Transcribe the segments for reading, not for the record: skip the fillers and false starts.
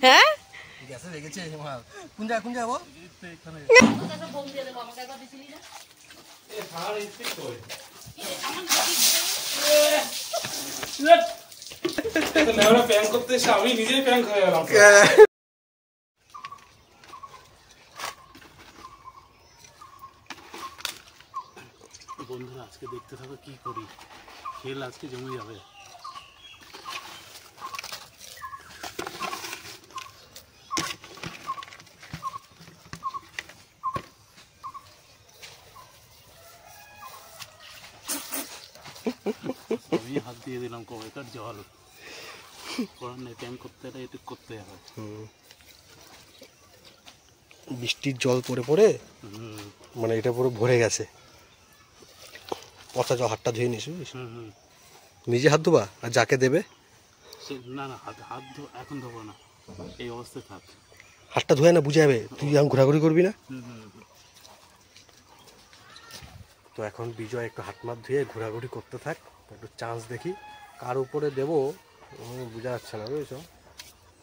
হ্যাঁ গ্যাসে লেগেছে মাল। কোন জায়গা কোন জায়গা বল? এখানে বোম দিয়ে দেব আমাকে একবার দিছিলি না? এ ফাড় ইস্তি কই? তো নেওয়া প্যান করতে এসে আমি নিজেই প্যান খেয়ে গেলাম। বন্ধুরা আজকে দেখতে থাকো কি করি, খেল আজকে জমে যাবে। আমি হাত দিয়ে দিলাম কবেকার জল করার নেই, প্যান করতে এটা করতে হবে। বৃষ্টির জল পড়ে পড়ে মানে এটা পুরো ভরে গেছে। পচা জল, হাতটা ধুয়ে নিস নিজে, হাত ধোবা আর যাকে দেবে। না না হাত এখন ধোবো না, এই অবস্থায় থাক। হাতটা ধুয়ে না বুঝে যাবে, তুই এখন ঘোরাঘুরি করবি না। তো এখন বিজয় একটু হাত মাত ধুয়ে ঘোরাঘুরি করতে থাক, একটু চান্স দেখি কার উপরে দেবো বোঝা যাচ্ছে না বুঝেছো।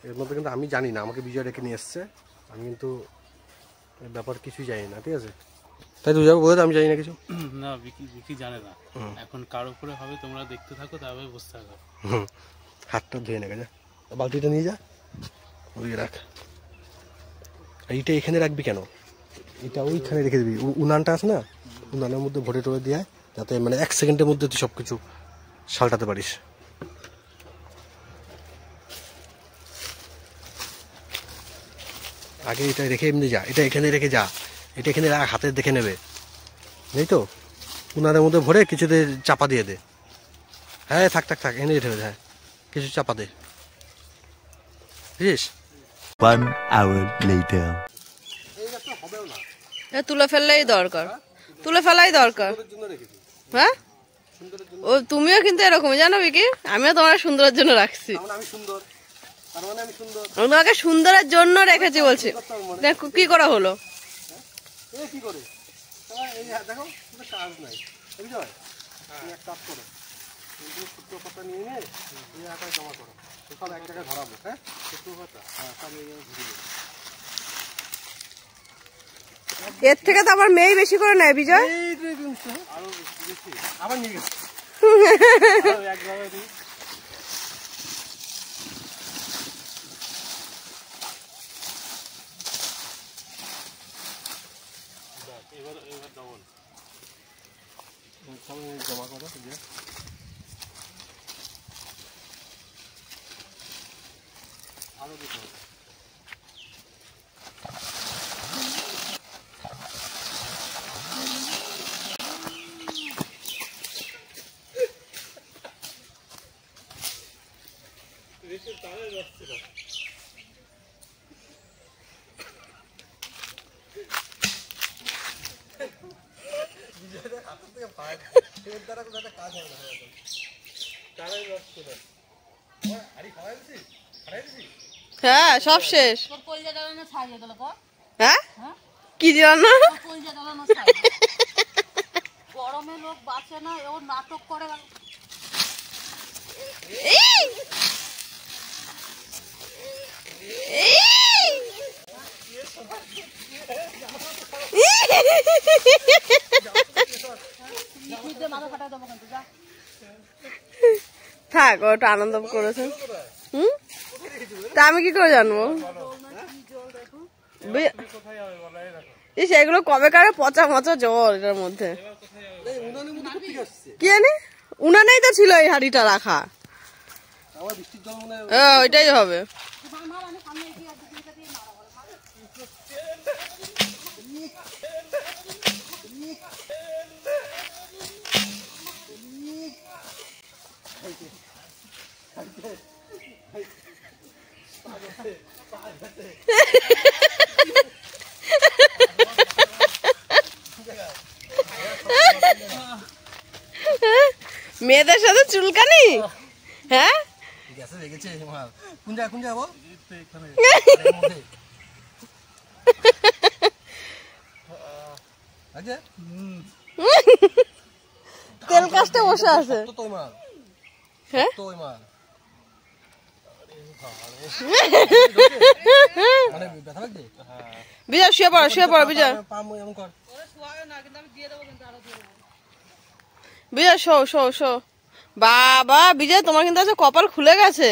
এর মধ্যে কিন্তু আমি জানি না, আমাকে বিজয় ডেকে নিয়ে এসছে, আমি কিন্তু ব্যাপার কিছুই জানি না, ঠিক আছে। তাই তুই যাবো বলে আমি জানি না কিছু। না বিকি জানে না, এখন কার উপরে হবে তোমরা দেখতে থাকো, তবে বুঝতে থাকো। হাতটা ধুয়ে নেবে, যা বালতিটা নিয়ে যা, ওই রাখ। এইটা এখানে রাখবি কেন, এটা ওইখানে রেখে দিবি, উনানটা আছে না, উনানের মধ্যে ভরে টরে দিয়ে যাতে মানে 1 সেকেন্ডের মধ্যে তুই সব কিছু সালটাতে পারিস। আগে এটা রেখে এমনি যা, এটা এখানে রেখে যা, এটা এখানে রাখ, হাতে দেখে নেবে, নেই তো উনানের মধ্যে ভরে কিছুতে চাপা দিয়ে দে। হ্যাঁ থাক থাক থাক, এনে রেখে দে, হ্যাঁ কিছু চাপা দে, বুঝিস। 1 hour later. তুলে ফেললেই দরকার, তুলে ফেলাই দরকার। হ্যাঁ ও তুমিও কিন্তু এরকমই জানো বিকি, আমিও তোমার সুন্দরের জন্য রাখছি। আমি তোমাকে সুন্দরের জন্য রেখেছি বলছি। দেখো কি করা হলো, এর থেকে তো আমার মেয়ে বেশি করে নেয় বিজয়। জমা করো আরো দিতে হবে। হ্যাঁ সব শেষ। হ্যাঁ কি জানো গরমে লোক বাঁচে না, ও নাটক করে। থাক, ওটা আনন্দ করেছে। তা আমি কি করে জানবো, সেগুলো কবে কারে পচা মচা জল এটার মধ্যে। কি জানি উনানেই তো ছিল এই হাড়িটা রাখা, ওইটাই হবে। মেয়েদের সাথে চুলকানি, হ্যাঁ গ্যাসে লেগেছে মাল। কোন জায়গা কোন জায়গা বল? এখানে আচ্ছা তেল কাজটা বসে আছে। তো মাল, হ্যাঁ তো মাল মানে ব্যথা লাগছে? বিজয় শুয়ে পড়ো বিজয়। পা এমন কর। বিজয় শো। বাবা বিজয়, তোমার কিন্তু আজ কপাল খুলে গেছে।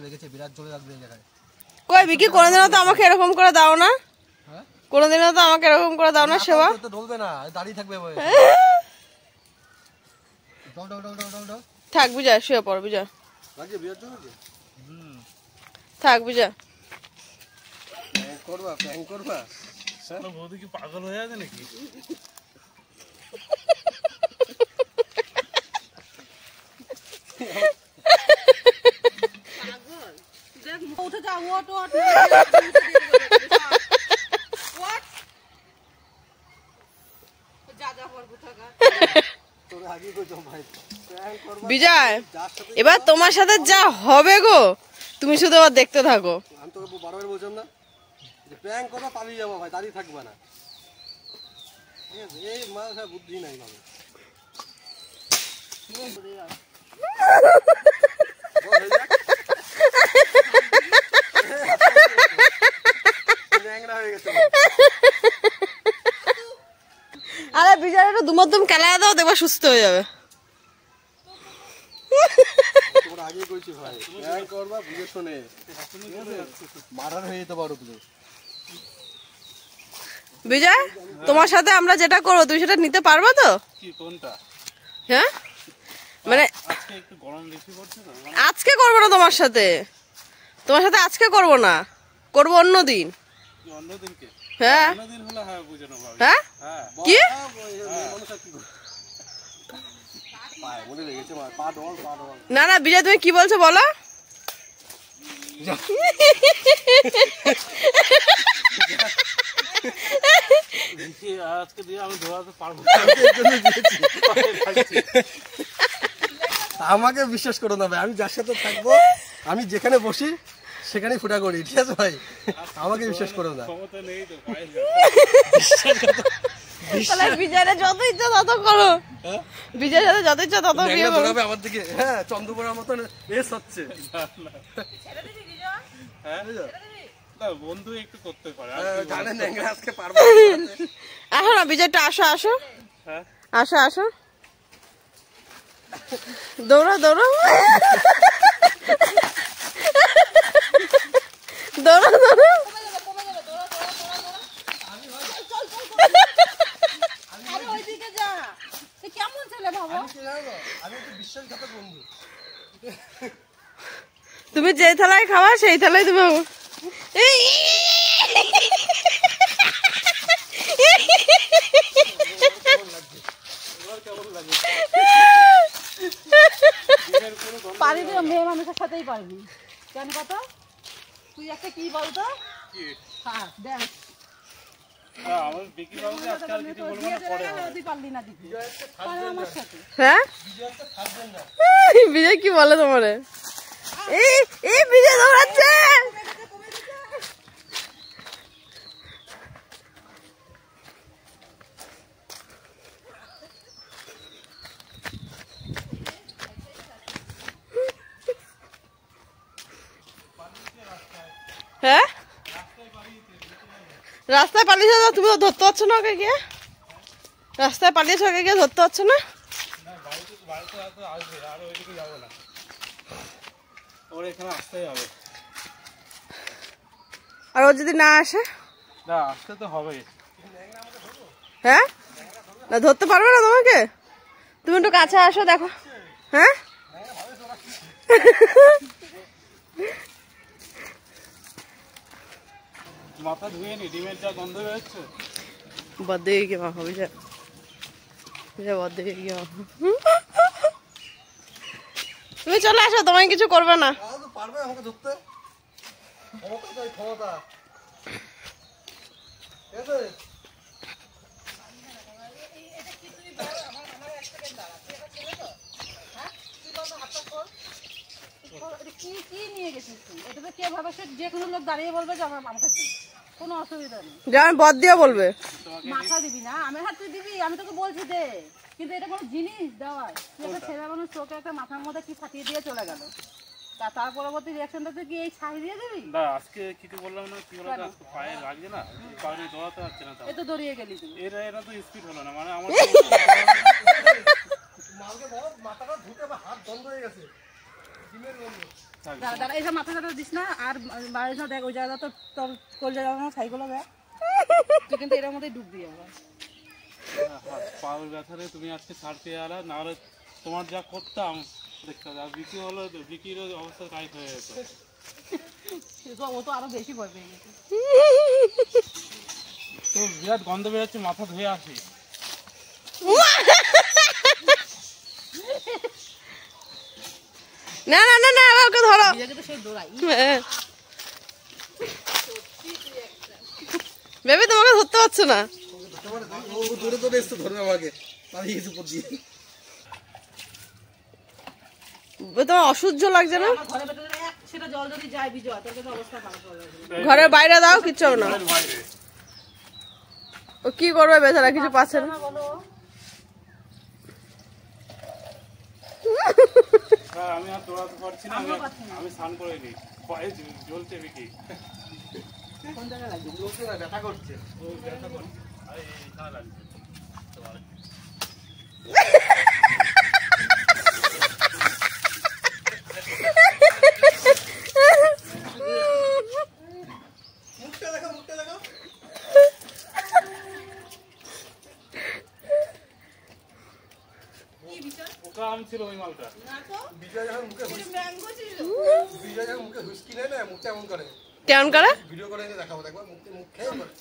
লেগেছে বিরাট জোরে লাগবে এই জায়গায়। কই বিকি, কোনোদিনও তো আমাকে এরকম করে দাও না। হ্যাঁ? কোনোদিনও তো আমাকে এরকম করে দাও না সেবা। তো ঢলবে না, দাঁড়িয়ে থাকবে বলে। ডল। থাক বিজয়, শুয়ে পড়ো বিজয়। লাগছে বিরাট জোরে লাগছে? থাক বিজয়। প্র্যাঙ্ক করবা বৌদি কি পাগল হয়ে আছে নাকি? উঠে যা, ওট যা করবো থাকা। তোর আগে কইছো ভাই প্র্যাঙ্ক করবা। বিজয়, এবার তোমার সাথে যা হবে গো, তুমি শুধু আবার দেখতে থাকো। আমি তোকে বারবার বলছিলাম না যে প্র্যাঙ্ক করবা, পালিয়ে যাবো ভাই, দাঁড়িয়ে থাকবা না। ঠিক আছে, এই মাথা বুদ্ধি নাই ভালো। ন্যাংরা হয়ে গেছে। আরে বিজয় একটু দুমদুম খেলা দাও, দেখবা সুস্থ হয়ে যাবে। তোর আগে কইছি ভাই প্র্যাঙ্ক করবা বুঝে শুনে, মারার হয়ে যেতে পারো তুমি। বিজয়, তোমার সাথে আমরা যেটা করবো তুমি সেটা নিতে পারবা তো? কি কোনটা? হ্যাঁ, মানে আজকে একটু গরম বেশি পড়ছে তো। আজকে করবো না তোমার সাথে আজকে করবো না, করবো অন্য দিন। অন্য দিনকে? হ্যাঁ অন্য দিন হলে হ্যাঁ বুঝে নেবো। হ্যাঁ হ্যাঁ। কি পায়ে মনে লেগেছে, পা ডল। না বিজয়, তুমি কি বলছো বলো। আজকে দিয়ে আমি ধোয়াতে পারবো। আমাকে বিশ্বাস করো না ভাই, আমি যার সাথে থাকবো, আমি যেখানে বসি সেখানেই ফুটা করি। ঠিক আছে ভাই, আমাকে বিশ্বাস করো না। ক্ষমতা নেই তো বিজয়ের যত ইচ্ছা তত করো, বিজয়ের সাথে যত ইচ্ছা তত বিয়ে ন্যাংরা করো। ধরাবে আমার দিকে। হ্যাঁ, চন্দ্রপুরের মতন এস হচ্ছে। বন্ধু একটু করতে পারে। জানেন ন্যাংরা আজকে পারবো। আসো না বিজয়টা, আসো হ্যাঁ? আসো দৌড়ো দৌড়ো। আরে ওইদিকে যা, তুই কেমন ছেলে বাবা? আমি একটু বিশ্বাসঘাতক বন্ধু। তুমি যেই থালায় খাওয়া সেই থালায় তুমি পারিবি না, মেয়ে মানুষের সাথেই পারবি। কেন কত তুই একটা কি বলতো? হ্যাঁ দেখ, আমার বিক্রি বাবুকে আজকে আর কিছু বলবো না, পরে হবে। তুই পারলি না দিদি, পারে আমার সাথে। হ্যাঁ বিজয় কি বলে তোমারে? এই বিজয় দৌড়াচ্ছে। হ্যাঁ, রাস্তায় পালিয়েছে, তুমি ধরতে পারছো না ওকে গিয়ে? রাস্তায় পালিয়েছে ওকে গিয়ে ধরতে পারছো না? বাড়িতে হয়তো আসবে, আর ওইদিকে যাবো না, ওর এখানে আসতেই হবে। আর ও যদি না আসে? না, আসতে তো হবে। হ্যাঁ, না ধরতে পারবে না তোমাকে? তুমি একটু কাছে আসো দেখো। হ্যাঁ, মাথা ধুয়ে নি, ডিমের যা গন্ধ বেরোচ্ছে। বদ্ধ হয়ে গিয়ে মাখো বিজয়, বদ্ধ হয়ে গিয়ে মাখো। তুমি চলে আসো, তোমায় কিছু করবে না। পারবে আমাকে ধরতে? ক্ষমতা। ঠিক আছে, কি নিয়ে গেছিস তুই? এটা তো কে ভাবে, সে যে কোনো লোক দাঁড়িয়ে বলবে যে আমার আমাকে দিবি, কোনো অসুবিধা নেই। যেমন বদ দিয়ে বলবে মাথা দিবি না, আমার হাত তুই দিবি, আমি তোকে বলছি দে, কিন্তু এটা কোনো জিনিস দেওয়ার। তুই একটা ছেলে মানুষ, তোকে একটা মাথার মধ্যে কি ফাটিয়ে দিয়ে চলে গেল। তার পরবর্তী রিঅ্যাকশনটা তুই কি এই ছাই দিয়ে দিবি? না আজকে কিছু বললাম না, কি বলতো আজকে পায়ে লাগছে না, পায়ে দৌড়াতে পারছে না। এ তো দৌড়িয়ে গেলি তুই। এটা তো স্পিড হলো না, মানে আমার মালকে বল মাথাটা ধুতে বা হাত বন্ধ হয়ে গেছে জিমের বন্ধ। দাদা এইসব মাথা টাথা দিস না, আর বাড়ির না দেখ ওই জায়গাটা তো তোর কলজা যাবে না, সাইকেলও দেখ তুই কিন্তু এটার মধ্যেই ডুব দিয়ে যাবে। পাওয়ার ব্যথারে তুমি আজকে ছাড় পেয়ে আলা, না হলে তোমার যা করতাম দেখতে হবে। আর বিকি হলো, বিকির অবস্থা টাইট হয়ে গেছে, ও তো আরো বেশি ভয় পেয়ে গেছে। তো বিরাট গন্ধ বেরোচ্ছে, মাথা ধুয়ে আসি। না না না না ওকে ধরো। তো সেই দৌড়াই বেবি তোমাকে ধরতে পারছো না। ও দূরে দূরে এসে ধরবে আমাকে, পালিয়ে গেছে উপর দিয়ে। তোমার অসহ্য লাগছে না? ঘরে ভেতরে এক সেটা জল যদি যায় বিজয় তোর কিন্তু অবস্থা খারাপ হয়ে যাবে। ঘরের বাইরে দাও, কিচ্ছু হবে না। ও কি করবে বেচারা, কিছু পাচ্ছে না। হ্যাঁ আমি আর দৌড়াতে পারছি না, আমি স্নান করে নিই, পায়ে জ্বলছে বিকি। কোন জায়গায় লাগবে? লোকে না ব্যথা করছে। ও ব্যথা করছে, আরে এখানে লাগছে তোমার। মুখটা দেখো, মুখটা দেখো। ওটা আম ছিল ওই মালটা। বিজয় যখন মুখে বিজয় যখন মুখে হুইস্কি নেয় না, মুখটা এমন করে। কেমন করে? ভিডিও করে এনে দেখাবো, দেখবা মুখে মুখ খেয়ে করে।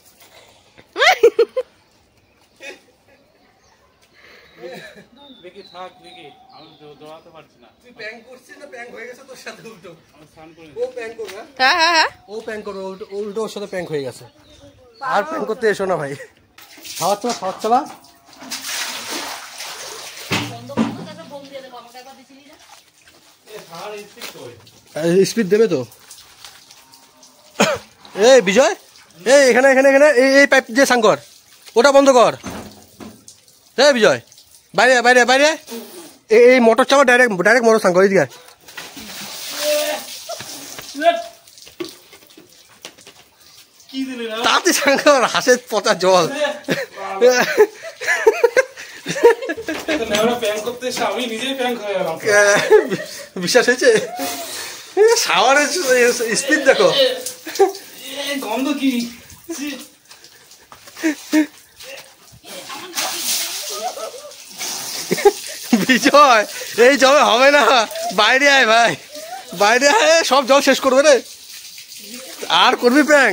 বিকি থাক বিকি, আমি দৌড়াতে পারছি না। তুই প্যাং করছিস না প্যাং হয়ে গেছে তোর সাথে উল্টো? আমি স্নান করে ও প্যাং করবে, হ্যাঁ হ্যাঁ হ্যাঁ ও প্যাং করবে, উল্টো ওর সাথে প্যাং হয়ে গেছে। আর প্যাং করতে এসো না ভাই। খাওয়াচ্ছ না, খাওয়াচ্ছ না। স্পিড দেবে তো। এই বিজয়, এই এখানে এখানে এখানে এই পাইপ যে সাঙ্কর, ওটা বন্ধ কর। এই বিজয় বাইরে বাইরে বাইরে, এই মোটর চাপা, ডাইরেক্ট ডাইরেক্ট মোটর সাঙ্কর এদিকে। কি দিলি না? তাতে সাঙ্কর, হাসের পচা জল। প্যাং করতে এসে আমি নিজেই প্যাং হয়ে গেলাম। বিশ্বাস হয়েছে? শাওয়ারের স্পিড দেখো। গন্ধ কি? বিজয় এই জলে হবে না, বাইরে আয় ভাই, বাইরে আয়, সব জল শেষ করবে রে। আর করবি প্যাং?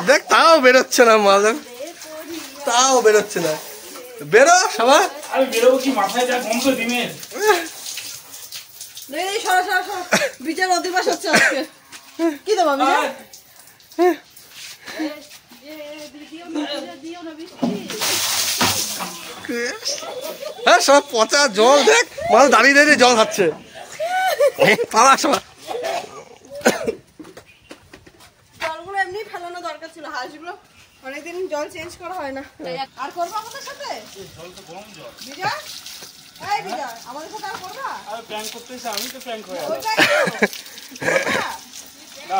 দেখ তাও বেরোচ্ছে না মাল, তাও বেরোচ্ছে না। বেরো সবাই। আরে বেরোবো কি, মাথায় যা গন্ধ ডিমের। বিজয় অধিবাস হচ্ছে আজকে। কি দেবো বিজয়? হ্যাঁ সব পচা জল, দেখ মাল দাঁড়িয়ে দাঁড়িয়ে জল খাচ্ছে। পালা সবাই। জলগুলো এমনি ফেলানো দরকার ছিল, হাঁসগুলো অনেকদিন জল চেঞ্জ করা হয় না। আর করবো আমাদের সাথে জল তো গরম জল। বিজয়? এই বিজয় আমাদের সাথে আর করবা? আরে প্যাং করতে এসে আমি তো প্যাং হয়ে গেলাম। ওইটাই তো। না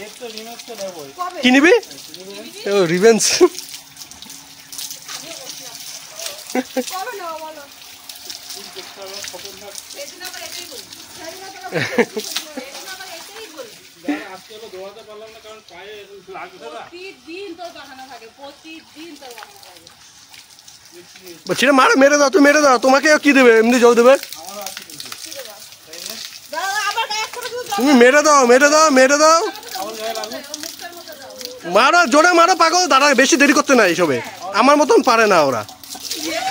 এর তো রিমেক্স তো দেবই। কবে? কি নিবি? রিভেঞ্জ। কবে নেবো বলো? আজকে হলো দৌড়াতে পারলাম না, কারণ পায়ে লাগছে না। প্রতিদিন তোর বাহানা থাকে, প্রতিদিন তোর বাহানা থাকে। বলছি রে মারে, মেরে দাও, তুমি মেরে দাও, তোমাকে কি দেবে, এমনি জল দেবে। তুমি মেরে দাও, মেরে দাও, মেরে দাও, মারো জোরে মারো পাগল, দাঁড়া বেশি দেরি করতে নাই এইসবে, আমার মতন পারে না ওরা।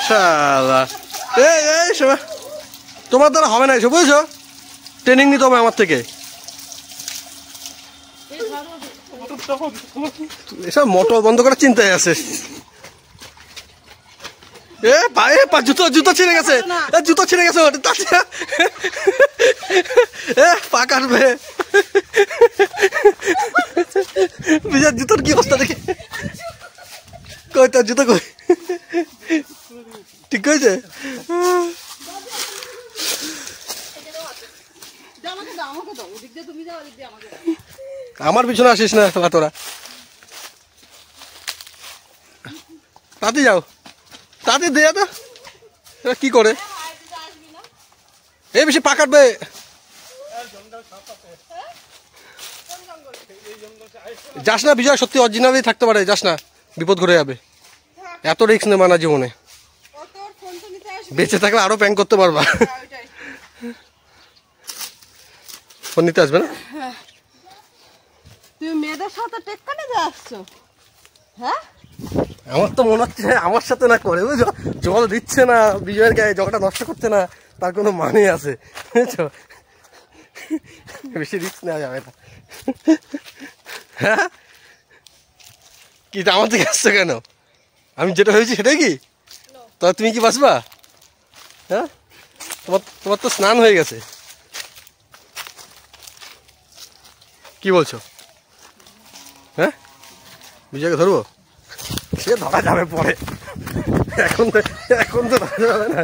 শালা এই এই সবাই, তোমার দ্বারা হবে না এসব, বুঝেছো? ট্রেনিং নিতে হবে আমার থেকে। এসব মোটর বন্ধ করার চিন্তায় আছে। এ পায়ে জুতো জুতো ছিঁড়ে গেছে, জুতো ছিঁড়ে গেছে, এ পা কাটবে। বিজয় জুতোর কি অবস্থা দেখে, কই তোর জুতো কই? ঠিক হয়েছে? দাও, আমাকে দাও, ওদিক দিয়ে তুমি যাও, ওদিক দিয়ে আমাকে দাও। আমার পিছনে আসিস না তোরা তাতে যাও তাতে দে তো এরা কি করে এই বেশি পা কাটবে যাস না বিজয় সত্যি অরিজিনালি থাকতে পারে যাস না বিপদ ঘটে যাবে এত রিস্ক নেবা না জীবনে বেঁচে থাকলে আরো প্যাং করতে পারবা ফোন নিতে আসবে না তুমি মেয়েদের সাথে টেক্কা নিতে আসছো? হ্যাঁ, আমার তো মনে হচ্ছে আমার সাথে না করে বুঝছো জল দিচ্ছে না বিজয়ের গায়ে জলটা নষ্ট করছে না তার কোনো মানে আছে বুঝছো বেশি রিস্ক নেওয়া যাবে না হ্যাঁ কি আমার থেকে আসছো কেন আমি যেটা ভেবেছি সেটাই কি তবে তুমি কি বাঁচবা হ্যাঁ তোমার তো স্নান হয়ে গেছে কি বলছো হ্যাঁ বিজয়কে ধরবো সে ধরা যাবে পরে এখন তো ধরা যাবে না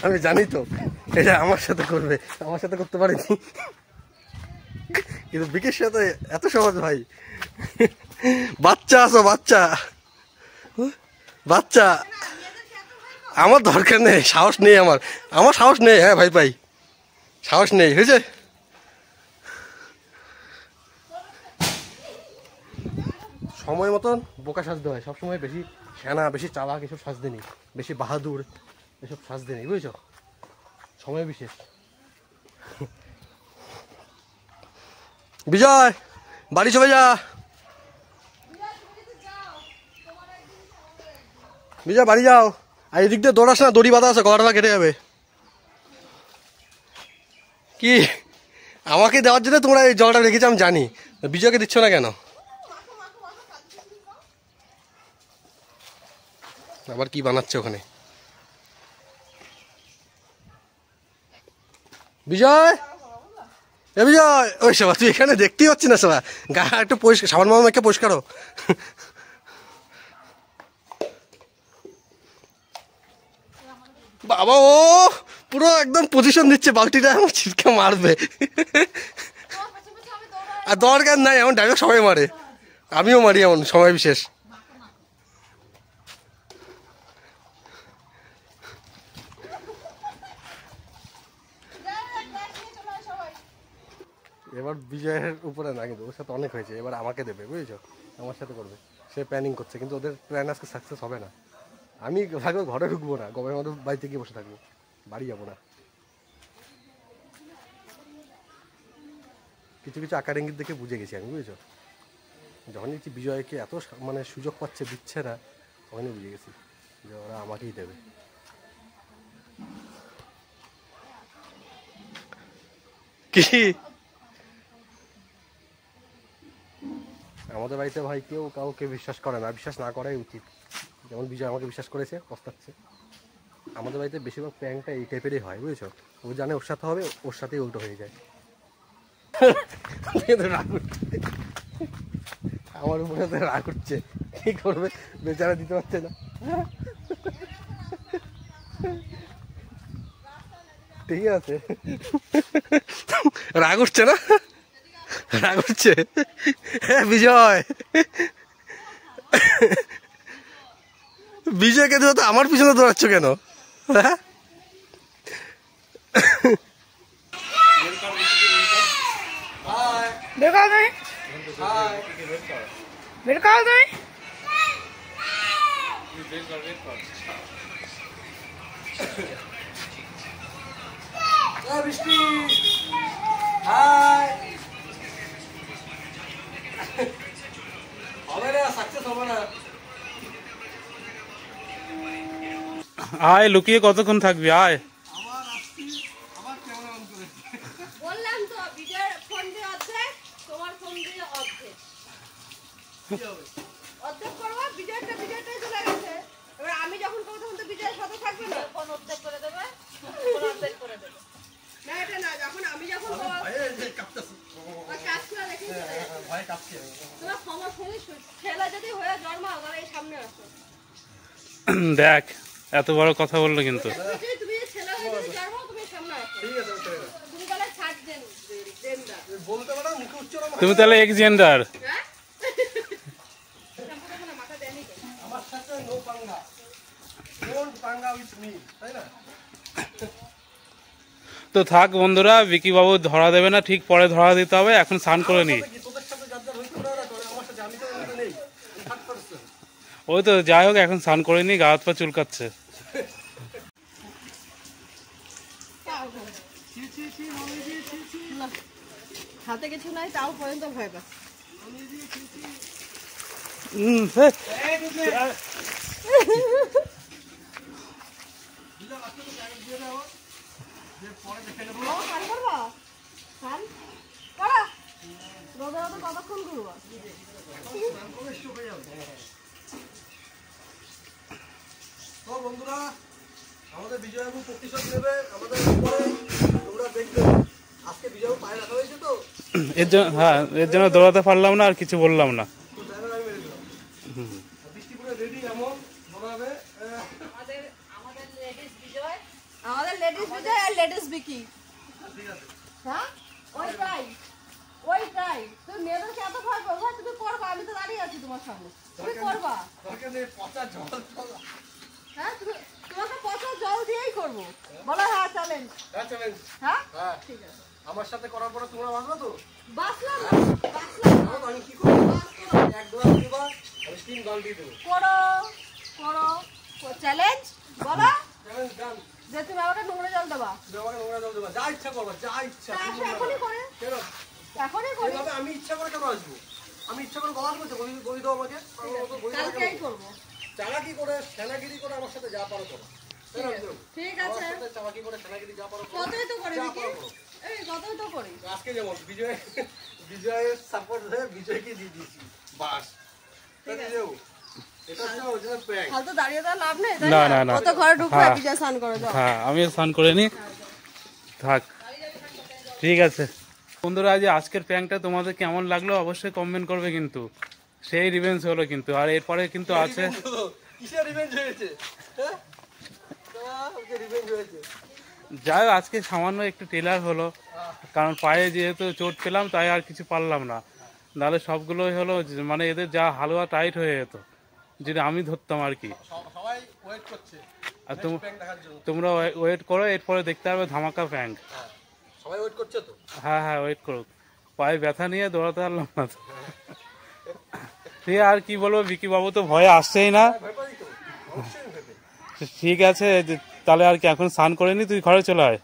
আমি জানি তো এটা আমার সাথে করবে আমার সাথে করতে পারিনি কিন্তু বিকের সাথে এত সহজ ভাই বাচ্চা আছো বাচ্চা বাচ্চা আমার দরকার নেই সাহস নেই আমার সাহস নেই হ্যাঁ ভাই ভাই সাহস নেই হয়েছে সময় মতন বোকা সাজতে হয় সবসময় বেশি সেনা বেশি চালাক এসব সাজতে নেই বেশি বাহাদুর এসব সাজতে নেই বুঝেছ সময় বিশেষ বিজয় বাড়ি চলে যা বিজয় বাড়ি যাও আর এদিক দিয়ে দৌড়াস না দড়ি বাঁধা আছে গলাটা কেটে যাবে কি আমাকে দেওয়ার জন্য তোমরা এই জলটা রেখেছো আমি জানি বিজয়কে দিচ্ছ না কেন আবার কি বানাচ্ছে ওখানে বিজয় এ বিজয় ওই সবা তুই এখানে দেখতেই পাচ্ছি না সবা গা একটু পরিষ্কার সাবান মামা একটা পরিষ্কার বাবা ও পুরো একদম পজিশন দিচ্ছে বালতিটা আমার ছিটকে মারবে আর দরকার নাই এমন ডাইরেক্ট সবাই মারে আমিও মারি এমন সময় বিশেষ এবার বিজয়ের উপরে না কিন্তু ওর সাথে অনেক হয়েছে এবার আমাকে দেবে বুঝেছো আমার সাথে করবে সে প্ল্যানিং করছে কিন্তু ওদের প্ল্যান আজকে সাকসেস হবে না আমি থাকবো ঘরে ঢুকবো না গভর্নমেন্ট আমাদের বাড়িতে গিয়ে বসে থাকবো বাড়ি যাবো না কিছু কিছু আকার ইঙ্গিত দেখে বুঝে গেছি আমি বুঝেছো যখন দেখছি বিজয়কে এত মানে সুযোগ পাচ্ছে দিচ্ছে না তখনই বুঝে গেছি যে ওরা আমাকেই দেবে কি আমাদের বাড়িতে ভাই কেউ কাউকে বিশ্বাস করে না বিশ্বাস না করাই উচিত যেমন বিজয় আমাকে বিশ্বাস করেছে পস্তাচ্ছে আমাদের বাড়িতে বেশিরভাগ প্র্যাঙ্কটা এই টাইপেরই হয় বুঝেছো ও জানে ওর সাথে হবে ওর সাথেই উল্টো হয়ে যায় আমার উপরে রাগ উঠছে কি করবে বেচারা দিতে পারছে না ঠিক আছে রাগ উঠছে না রাগ উঠছে হ্যাঁ বিজয় বিজয়কে দিও তো আমার পিছনে দৌড়াচ্ছ কেন হ্যাঁ আয় লুকিয়ে কতক্ষণ থাকবি আয় বললাম তো বিজয়ের ফোন দিয়ে অর্ধেক তোমার ফোন দিয়ে অর্ধেক অর্ধেক করবো বিজয়টাই চলে গেছে এবার আমি যখন করবো তখন তো বিজয়ের সাথে থাকবে না ফোন অর্ধেক করে দেবে ফোন অর্ধেক করে দেবে না এটা না যখন আমি যখন তোমার ক্ষমা ফেলে যদি হয়ে জন্মাও তাহলে এই সামনে আসো দেখ এত বড় কথা বললো কিন্তু। তুমি ছেলে হয়ে তুমি জানো তুমি সামনে আসো। ঠিক আছে আমি ছেড়ে দাও। তুমি বলে ছাড় দেন দেনদা। বলতে পারো মুখে উচ্চারণ তুমি তাহলে এক্স জেন্ডার। হ্যাঁ সম্পূর্ণ কোনো মাথা দেনি তো। আমার সাথে নো পাঙ্গা, ডোন্ট পাঙ্গা উইথ মি, তাই না? তো থাক বন্ধুরা, বিকি বাবু ধরা দেবে না, ঠিক পরে ধরা দিতে হবে। এখন স্নান করে নি। তোদের সাথে যার যার হইতে পারে না, আমার সাথে আমি তো এমনিতে নেই, আমি থার্ড পারসন। ওই তো যাই হোক, এখন স্নান করে নি, গা হাত পা চুলকাচ্ছে। হাতে কিছু নাই তাও পর্যন্ত ভয় পাচ্ছে। কতক্ষণ করবো? তো বন্ধুরা, আমাদের বিজয়বাবু প্রতিশোধ নেবে আমাদের উপরে, তোমরা দেখবে। আজকে বিজয়বাবু পায়ে রাখা হয়েছে তো, এর জন্য দৌড়াতে পারলাম না, আর কিছু বললাম না। তো ড্রাইভার আমি মেরে দিলাম। বৃষ্টিপুরে রেডি এমন দৌড়াবে। আমাদের লেডিস বিজয়, আমাদের লেডিস বিজয় আর লেডিস বিকি। হ্যাঁ ওইটাই ওইটাই। তুমি মেয়েদেরকে এত ভয় করবো, তুমি করবা, আমি তো দাঁড়িয়ে আছি তোমার সামনে, তুমি করবা। দরকার নেই পচা জল ফল। হ্যাঁ তোমাকে পচা জল দিয়েই করবো। বলো হ্যাঁ চ্যালেঞ্জ। হ্যাঁ চ্যালেঞ্জ। হ্যাঁ হ্যাঁ ঠিক আছে। আমার সাথে করার পরে তোমরা বাঁচবে তো? বাঁচলাম না, বাঁচলাম না। তাহলে আমি কি করবো? এক গ্লাস দিবা, আমি 3 বালতি দেবো। করো করো চ্যালেঞ্জ। বলো চ্যালেঞ্জ ডান। যে তুমি আমাকে নোংরা জল দেবা। তুমি আমাকে নোংরা জল দেবা, যা ইচ্ছা করবা, যা ইচ্ছা। তা আসো এখনই করে, কেন? এখনই করে। এইভাবে আমি ইচ্ছা করে কেন আসবো? আমি ইচ্ছা করে গলা ধরতে বলি দাও আমাকে। আমার মতো বলি দাও কালকেই কেন? করবো। চালাকি করে সেনাগিরি করে আমার সাথে যা পারো করো। তাই না বিজয়? ঠিক আমার আছে, সাথে চালাকি করে সেনাগিরি যা পারো করো। কতই তো করে যা বিকি, পারো করো। এই কতই তো করি। আজকে যেমন বিজয়ের সাপোর্ট হয়ে বিজয়কে দিয়ে দিয়েছি, বাস। ঠিক আছে। বিজয়, এটা হচ্ছে original prank। ফালতু দাঁড়িয়ে তো লাভ নেই, তাই না, না? না, না। কত ঘরে ঢুকবে হ্যাঁ। বিজয় স্নান করে যাও। হ্যাঁ, আমিও স্নান করে নি। থাক, ঠিক আছে বন্ধুরা। আজকের প্র্যাঙ্কটা তোমাদের কেমন লাগলো অবশ্যই কমেন্ট করবে কিন্তু। সেই রিভেঞ্জ হলো কিন্তু, আর এরপরে কিন্তু আছে। কিসের রিভেঞ্জ হয়েছে? হ্যাঁ? ওকে রিভেঞ্জ হয়েছে। যাই হোক, আজকে সামান্য একটু টেলার হলো, কারণ পায়ে যেহেতু চোট পেলাম তাই আর কিছু পারলাম না। নাহলে সবগুলোই হলো মানে এদের যা হালুয়া টাইট হয়ে যেত যদি আমি ধরতাম আর কি। সবাই ওয়েট করছে আর প্র্যাঙ্ক দেখার জন্য। তোমরা ওয়েট করো, এরপরে দেখতে পারবে ধামাকা প্র্যাঙ্ক। সবাই ওয়েট করছে তো? হ্যাঁ হ্যাঁ, ওয়েট করুক। পায়ে ব্যথা নিয়ে দৌড়াতে পারলাম না তো। ঠিক আর কি বলবো, বিকি বাবু তো ভয়ে আসছেই না। ভয় পাই তো, অবশ্যই ভেবে। ঠিক আছে, তাহলে আর কি, এখন স্নান করে নি, তুই ঘরে চলে আয়।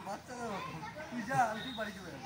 বাচ্চাদের মতো। তুই যা, আমি ঠিক বাড়ি চলে যাবো।